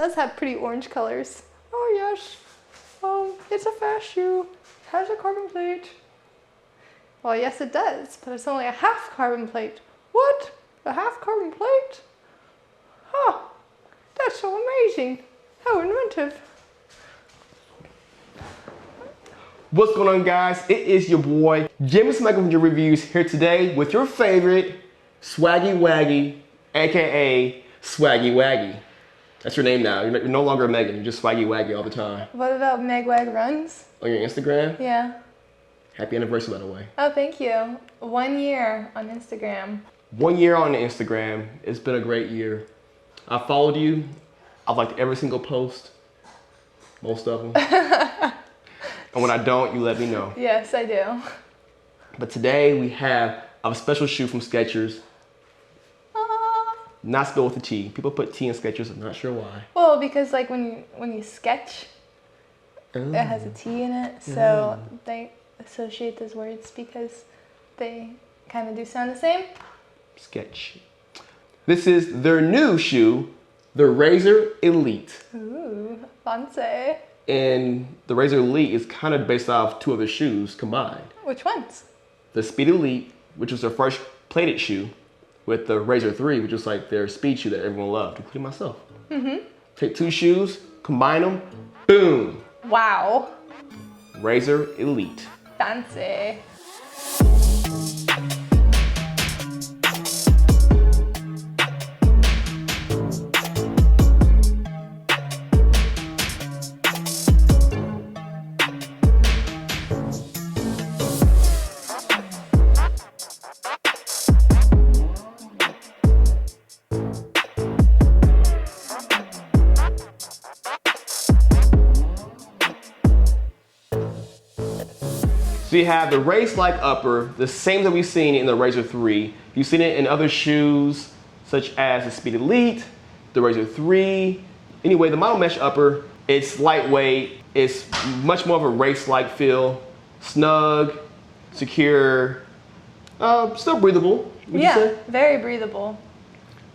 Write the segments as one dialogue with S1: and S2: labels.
S1: does have pretty orange colors. Oh yes, it's a fast shoe. Has a carbon plate. Well, yes it does, but it's only a half carbon plate. What? A half carbon plate? Huh, that's so amazing. How inventive.
S2: What's going on, guys? It is your boy, Jimmy Smacker from your reviews, here today with your favorite Swaggy Waggy, aka Swaggy Waggy. That's your name now. You're no longer Megan, you're just Swaggy Waggy all the time.
S1: What about Meg Wag Runs?
S2: On your Instagram?
S1: Yeah.
S2: Happy anniversary, by the way.
S1: Oh, thank you. 1 year on Instagram.
S2: 1 year on Instagram. It's been a great year. I followed you. I've liked every single post. Most of them. And when I don't, you let me know.
S1: Yes, I do.
S2: But today we have a special shoe from SKECHERS. Not spelled with a T. People put T in SKECHERS, I'm not sure why.
S1: Well, because like when you sketch, it has a T in it, so they associate those words because they kind of do sound the same.
S2: Sketch. This is their new shoe, the Razor Elite.
S1: Ooh, fancy.
S2: And the Razor Elite is kind of based off two other shoes combined.
S1: Which ones?
S2: The Speed Elite, which was their first plated shoe, with the Razor 3, which was like their speed shoe that everyone loved, including myself. Take two shoes, combine them, boom.
S1: Wow.
S2: Razor Elite.
S1: Fancy.
S2: So you have the race-like upper, the same that we've seen in the Razor 3. You've seen it in other shoes, such as the Speed Elite, the Razor 3. Anyway, the model mesh upper, it's lightweight, it's much more of a race-like feel, snug, secure, still breathable, would you say?
S1: Very breathable.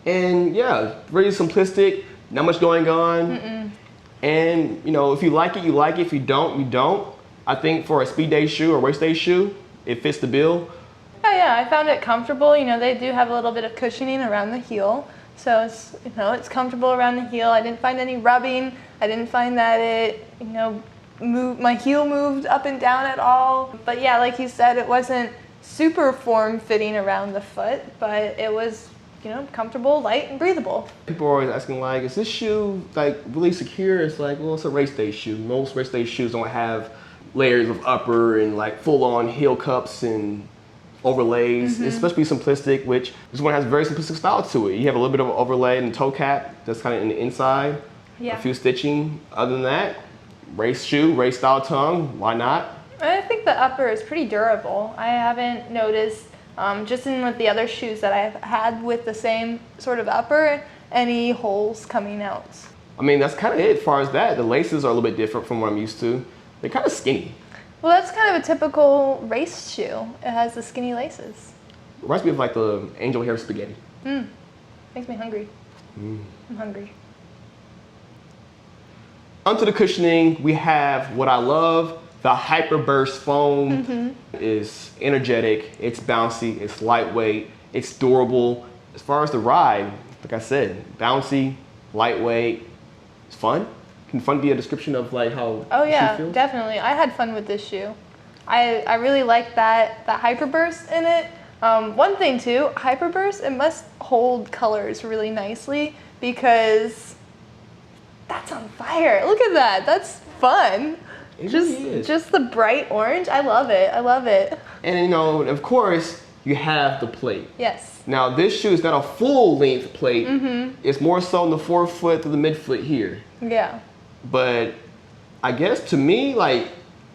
S2: And yeah, very simplistic, not much going on. And you know, if you like it, you like it. If you don't, you don't. I think for a speed day shoe or race day shoe, it fits the bill.
S1: Oh yeah, I found it comfortable. You know, they do have a little bit of cushioning around the heel. So it's, you know, it's comfortable around the heel. I didn't find any rubbing. I didn't find that it, you know, my heel moved up and down at all. But yeah, like you said, it wasn't super form-fitting around the foot, but it was, you know, comfortable, light, and breathable.
S2: People are always asking, like, is this shoe like really secure? It's like, well, it's a race day shoe. Most race day shoes don't have layers of upper and like full-on heel cups and overlays. It's supposed to be simplistic, which this one has a very simplistic style to it. You have a little bit of an overlay and toe cap that's kind of in the inside.
S1: Yeah.
S2: A few stitching. Other than that, race shoe, race style tongue, why not?
S1: I think the upper is pretty durable. I haven't noticed, just in with the other shoes that I've had with the same sort of upper, any holes coming out.
S2: I mean, that's kind of it as far as that. The laces are a little bit different from what I'm used to. They're kind of skinny.
S1: Well, that's kind of a typical race shoe. It has the skinny laces.
S2: Reminds me of like the angel hair spaghetti.
S1: Makes me hungry. I'm hungry.
S2: Onto the cushioning, we have what I love, the Hyperburst foam. Is energetic, it's bouncy, it's lightweight, it's durable. As far as the ride, like I said, bouncy, lightweight, it's fun. Can fun be a description of like how
S1: Oh
S2: the shoe
S1: yeah,
S2: feels?
S1: definitely. I had fun with this shoe. I really like that Hyperburst in it. One thing too, Hyperburst, it must hold colors really nicely because that's on fire. Look at that, that's fun.
S2: It really is.
S1: Just the bright orange, I love it, I love it.
S2: And you know, of course, you have the plate.
S1: Yes.
S2: Now this shoe is not a full length plate. It's more so in the forefoot to the midfoot here.
S1: Yeah.
S2: But I guess to me, like,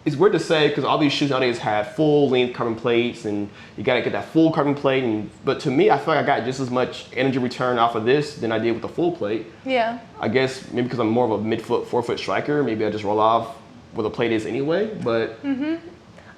S2: it's weird to say because all these shoes nowadays have full length carbon plates and you gotta get that full carbon plate. But to me, I feel like I got just as much energy return off of this than I did with the full plate.
S1: Yeah.
S2: I guess maybe because I'm more of a midfoot, forefoot striker, maybe I just roll off where the plate is anyway, but.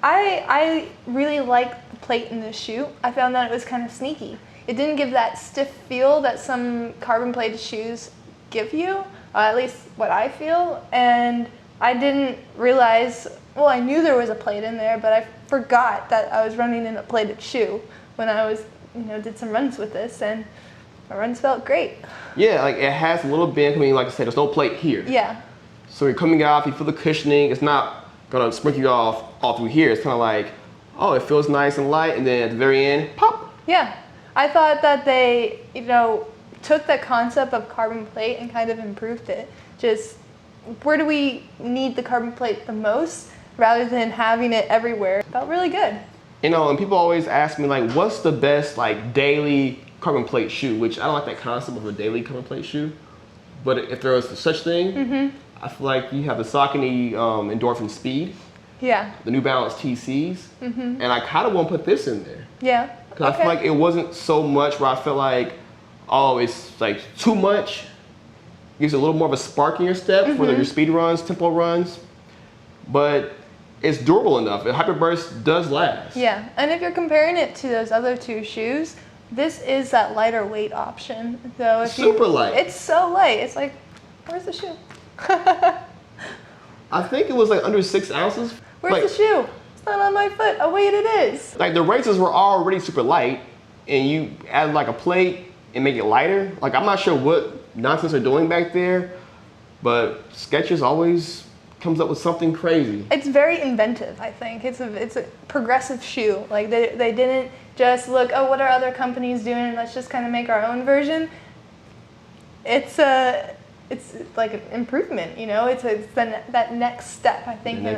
S1: I really like the plate in this shoe. I found that it was kind of sneaky. It didn't give that stiff feel that some carbon plated shoes give you. at least what I feel. And I didn't realize, well, I knew there was a plate in there, but I forgot that I was running in a plated shoe when I was, did some runs with this, and my runs felt great.
S2: Yeah, like it has a little bend. I mean, like I said, there's no plate here.
S1: Yeah.
S2: So you're coming off, you feel the cushioning. It's not gonna sprinkle you off all through here. It's kind of like, oh, it feels nice and light, and then at the very end, pop.
S1: Yeah, I thought that they, took the concept of carbon plate and kind of improved it. Just where do we need the carbon plate the most, rather than having it everywhere. It felt really good.
S2: And people always ask me like, what's the best like daily carbon plate shoe? Which I don't like that concept of a daily carbon plate shoe. But if there was such thing, I feel like you have the Saucony Endorphin Speed.
S1: Yeah.
S2: The New Balance TCs. And I kind of want to put this in there.
S1: Yeah.
S2: Because I feel like it wasn't so much where I felt like, oh, it's like too much. Gives you a little more of a spark in your step for your speed runs, tempo runs. But it's durable enough. Hyperburst does last.
S1: Yeah, and if you're comparing it to those other two shoes, this is that lighter weight option. So if
S2: Super light.
S1: It's so light. It's like, where's the shoe?
S2: I think it was like under 6 ounces.
S1: Where's the shoe? It's not on my foot. Oh wait, it is.
S2: Like the races were already super light, and you add like a plate and make it lighter. Like I'm not sure what nonsense they're doing back there, but Skechers always comes up with something crazy.
S1: It's very inventive, I think. It's a progressive shoe. Like they didn't just look, oh, what are other companies doing? Let's just kind of make our own version. It's like an improvement, It's that next step, I think. And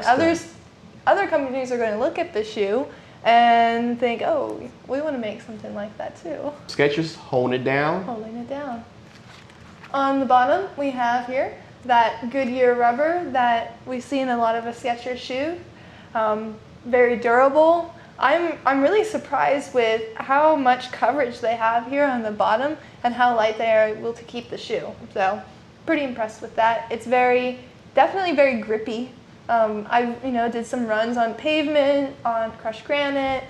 S1: other companies are going to look at the shoe and think, oh, we want to make something like that too.
S2: Skechers holding it down.
S1: Holding it down. On the bottom, we have here that Goodyear rubber that we see in a lot of a Skechers shoe. Very durable. I'm really surprised with how much coverage they have here on the bottom and how light they are able to keep the shoe. So pretty impressed with that. It's definitely very grippy. I did some runs on pavement, on crushed granite,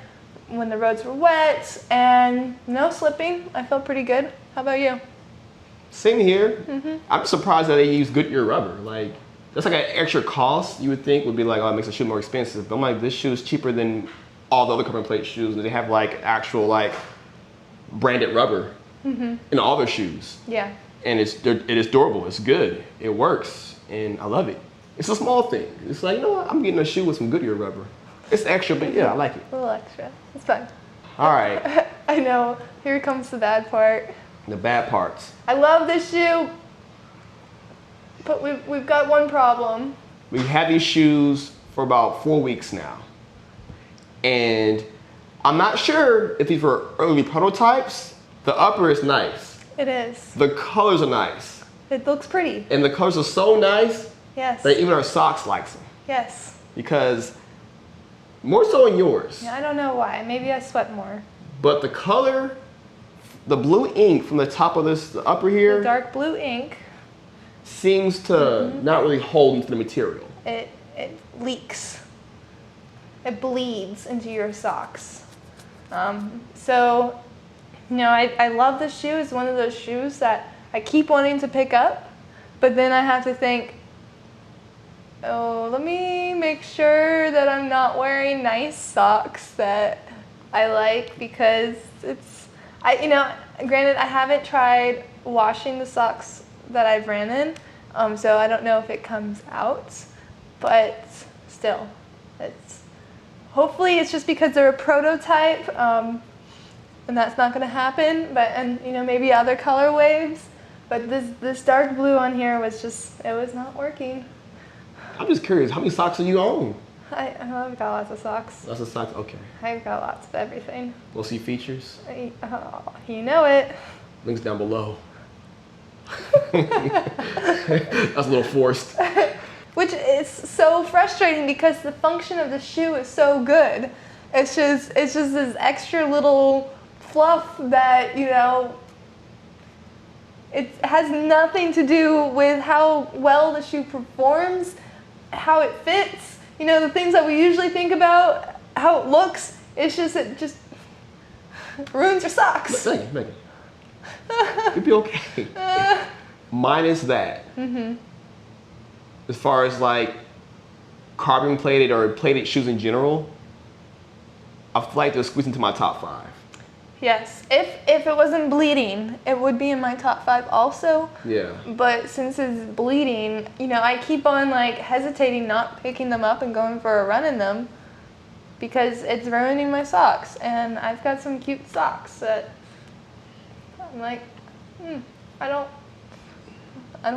S1: when the roads were wet, and no slipping. I felt pretty good. How about you?
S2: Same here. I'm surprised that they use Goodyear rubber. Like that's like an extra cost. You would think would be like, oh, it makes the shoe more expensive. But I'm like, this shoe is cheaper than all the other carbon plate shoes. They have like actual like branded rubber in all their shoes.
S1: Yeah.
S2: And it is durable. It's good. It works, and I love it. It's a small thing. It's like, what? I'm getting a shoe with some Goodyear rubber. It's extra, but yeah, I like it.
S1: A little extra. It's fun.
S2: All right.
S1: I know. Here comes the bad part.
S2: The bad parts.
S1: I love this shoe, but we've got one problem.
S2: We've had these shoes for about 4 weeks now. And I'm not sure if these were early prototypes. The upper is nice.
S1: It is.
S2: The colors are nice.
S1: It looks pretty.
S2: And the colors are so nice
S1: Yes.
S2: that even our socks likes them.
S1: Yes.
S2: Because more so in yours.
S1: Yeah, I don't know why. Maybe I sweat more.
S2: But the color, the blue ink from the top of the upper here,
S1: The dark blue ink.
S2: seems to not really hold into the material.
S1: It leaks. It bleeds into your socks. So, I love this shoe. It's one of those shoes that I keep wanting to pick up, but then I have to think, oh, let me make sure that I'm not wearing nice socks that I like, because granted, I haven't tried washing the socks that I've ran in, so I don't know if it comes out, but still, hopefully it's just because they're a prototype, and that's not going to happen, and maybe other color waves, but this dark blue on here was it was not working.
S2: I'm just curious, how many socks do you own?
S1: I've got lots of socks.
S2: Lots of socks, okay.
S1: I've got lots of everything.
S2: We'll see features.
S1: You know it.
S2: Links down below. That's a little forced.
S1: Which is so frustrating because the function of the shoe is so good. It's just this extra little fluff that, it has nothing to do with how well the shoe performs, how it fits, the things that we usually think about, how it looks. It just ruins your socks.
S2: Megan. You'll be okay. minus that. As far as like carbon plated or plated shoes in general, I feel like they'll squeeze into my top 5.
S1: Yes, if it wasn't bleeding, it would be in my top 5 also.
S2: Yeah.
S1: But since it's bleeding, you know, I keep on like hesitating not picking them up and going for a run in them because it's ruining my socks. And I've got some cute socks that I'm like, I don't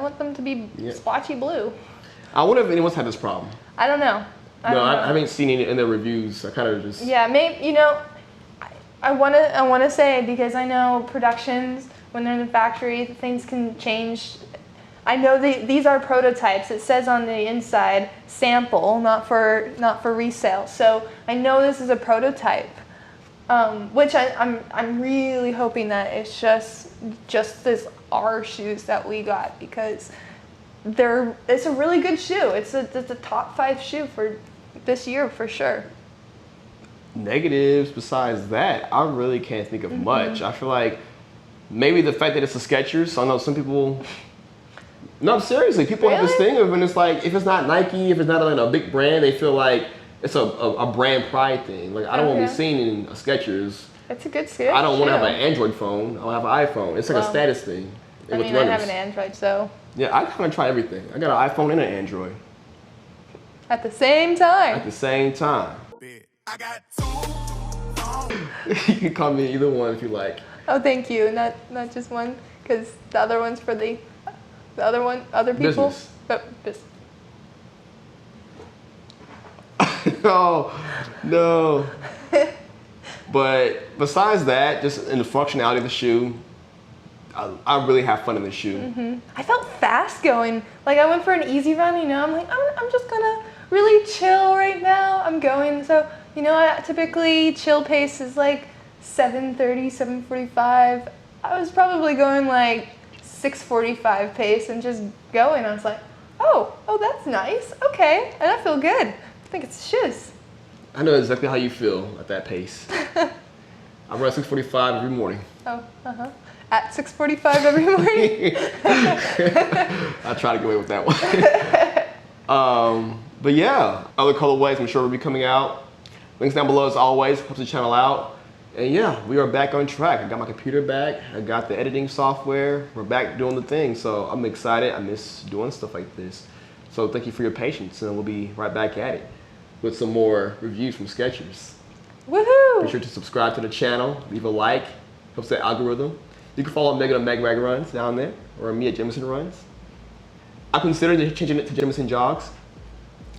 S1: want them to be splotchy blue.
S2: I wonder if anyone's had this problem.
S1: I don't know. I
S2: haven't seen any in their reviews. I kind of just...
S1: Yeah, maybe, you know, I wanna say, because I know productions, when they're in the factory, things can change. I know these are prototypes. It says on the inside, sample, not for resale. So I know this is a prototype, which I'm really hoping that it's just this our shoes that we got, because it's a really good shoe. It's a top 5 shoe for this year for sure.
S2: Negatives besides that, I really can't think of much. I feel like maybe the fact that it's a Skechers. I know some people... No, seriously, people have this thing of when it's like, if it's not Nike, if it's not like a big brand, they feel like it's a brand pride thing. Like, I don't want to be seen in a Skechers.
S1: It's a good shoe.
S2: I don't want to have an Android phone. I want to have an iPhone. It's like a status thing.
S1: I mean, I have an Android, so...
S2: Yeah, I kind of try everything. I got an iPhone and an Android.
S1: At the same time.
S2: At the same time.
S3: I got 2 phones.
S2: You can call me either one if you like.
S1: Oh, thank you. Not just one, because the other one's for the other people.
S2: Business.
S1: Oh, business.
S2: Oh, no. But besides that, just in the functionality of the shoe, I really have fun in the shoe.
S1: I felt fast going. Like, I went for an easy run, you know. I'm like, I'm just gonna really chill right now. I'm going. So, you know, typically chill pace is like 7:30, 7:45. I was probably going like 6:45 pace and just going. I was like, oh, that's nice. Okay, and I feel good. I think it's shoes.
S2: I know exactly how you feel at that pace. I run 6:45 every morning.
S1: Oh, At 6:45 every morning.
S2: I try to get away with that one. But yeah, other colorways I'm sure will be coming out. Links down below as always, helps the channel out. And yeah, we are back on track. I got my computer back. I got the editing software. We're back doing the thing. So I'm excited. I miss doing stuff like this. So thank you for your patience, and we'll be right back at it with some more reviews from Skechers.
S1: Woohoo!
S2: Be sure to subscribe to the channel, leave a like, helps the algorithm. You can follow Megan on Megrag Runs down there, or me at Jemison Runs. I'm considering changing it to Jemison Jogs.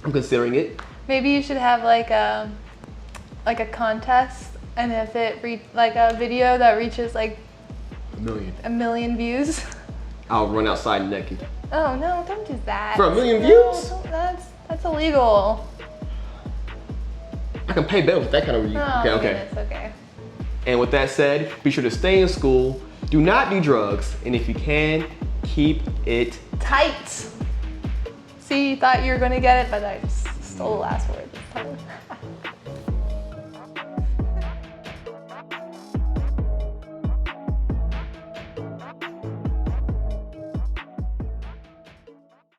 S2: I'm considering it.
S1: Maybe you should have like a contest, and if it like a video that reaches like a million views.
S2: I'll run outside naked.
S1: Oh no, don't do that.
S2: For 1 million views?
S1: That's illegal.
S2: I can pay bills with that kind of review.
S1: Oh,
S2: Okay.
S1: Goodness, okay.
S2: And with that said, be sure to stay in school, do not do drugs, and if you can, keep it
S1: tight. See, you thought you were gonna get it, but I just stole the last word this time.